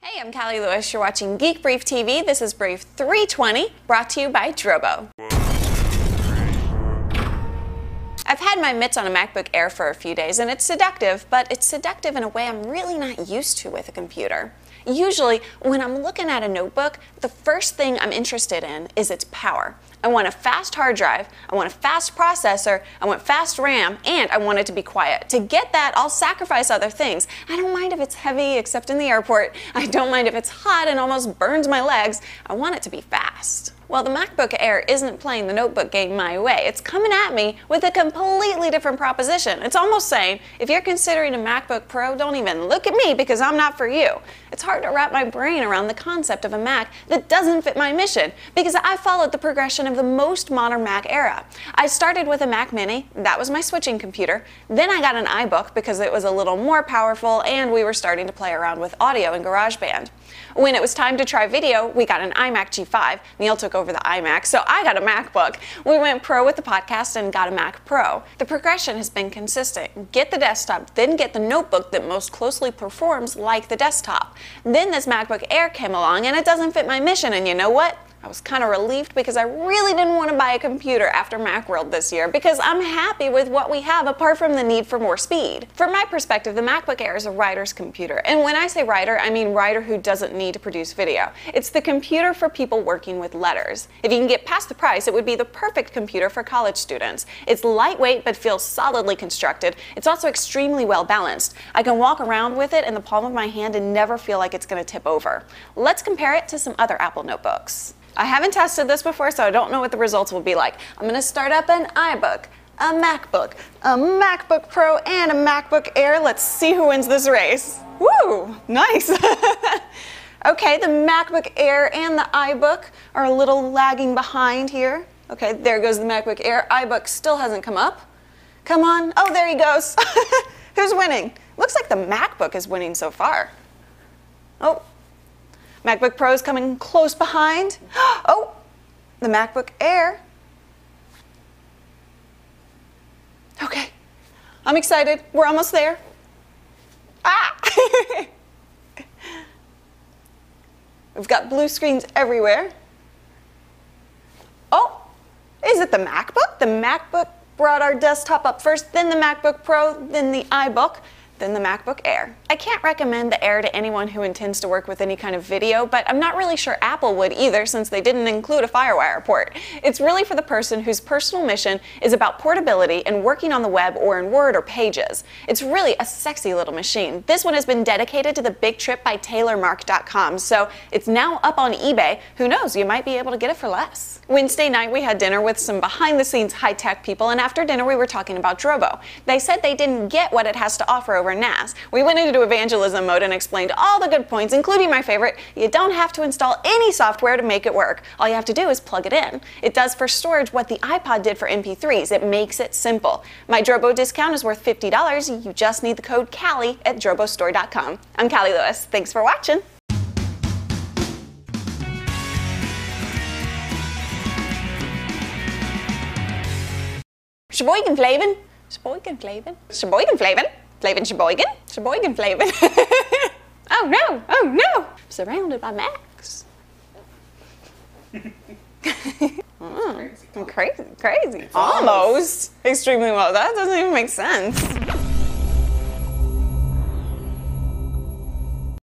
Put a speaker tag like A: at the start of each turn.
A: Hey, I'm Callie Lewis. You're watching Geek Brief TV. This is Brief 320, brought to you by Drobo. I've had my mitts on a MacBook Air for a few days, and it's seductive, but it's seductive in a way I'm really not used to with a computer. Usually, when I'm looking at a notebook, the first thing I'm interested in is its power. I want a fast hard drive, I want a fast processor, I want fast RAM, and I want it to be quiet. To get that, I'll sacrifice other things. I don't mind if it's heavy, except in the airport. I don't mind if it's hot and almost burns my legs. I want it to be fast. Well, the MacBook Air isn't playing the notebook game my way. It's coming at me with a completely different proposition. It's almost saying, if you're considering a MacBook Pro, don't even look at me because I'm not for you. It's hard to wrap my brain around the concept of a Mac that doesn't fit my mission because I followed the progression of the most modern Mac era. I started with a Mac Mini, that was my switching computer. Then I got an iBook because it was a little more powerful and we were starting to play around with audio in GarageBand. When it was time to try video, we got an iMac G5. Neil took over the iMac, so I got a MacBook. We went pro with the podcast and got a Mac Pro. The progression has been consistent. Get the desktop, then get the notebook that most closely performs like the desktop. Then this MacBook Air came along and it doesn't fit my mission, and you know what? I was kind of relieved because I really didn't want to buy a computer after Macworld this year because I'm happy with what we have apart from the need for more speed. From my perspective, the MacBook Air is a writer's computer. And when I say writer, I mean writer who doesn't need to produce video. It's the computer for people working with letters. If you can get past the price, it would be the perfect computer for college students. It's lightweight but feels solidly constructed. It's also extremely well balanced. I can walk around with it in the palm of my hand and never feel like it's going to tip over. Let's compare it to some other Apple notebooks. I haven't tested this before, so I don't know what the results will be like. I'm going to start up an iBook, a MacBook Pro, and a MacBook Air. Let's see who wins this race. Woo! Nice! Okay, the MacBook Air and the iBook are a little lagging behind here. Okay, there goes the MacBook Air. iBook still hasn't come up. Come on. Oh, there he goes. Who's winning? Looks like the MacBook is winning so far. Oh. MacBook Pro is coming close behind. Oh, the MacBook Air. Okay, I'm excited. We're almost there. Ah! We've got blue screens everywhere. Oh, is it the MacBook? The MacBook brought our desktop up first, then the MacBook Pro, then the iBook, then the MacBook Air. I can't recommend the Air to anyone who intends to work with any kind of video, but I'm not really sure Apple would either since they didn't include a FireWire port. It's really for the person whose personal mission is about portability and working on the web or in Word or Pages. It's really a sexy little machine. This one has been dedicated to the big trip by TaylorMark.com, so it's now up on eBay. Who knows, you might be able to get it for less. Wednesday night we had dinner with some behind-the-scenes high-tech people, and after dinner we were talking about Drobo. They said they didn't get what it has to offer over NAS. We went into evangelism mode and explained all the good points, including my favorite, you don't have to install any software to make it work. All you have to do is plug it in. It does for storage what the iPod did for MP3s. It makes it simple. My Drobo discount is worth $50. You just need the code Callie at drobostore.com. I'm Callie Lewis. Thanks for watching. Sheboygan Flavin. Sheboygan Flavin. Sheboygan Flavin. Flavin Sheboygan. Sheboygan Flavin. Oh no! Oh no! Surrounded by Macs. Crazy. Crazy. Almost. Extremely well. That doesn't even make sense.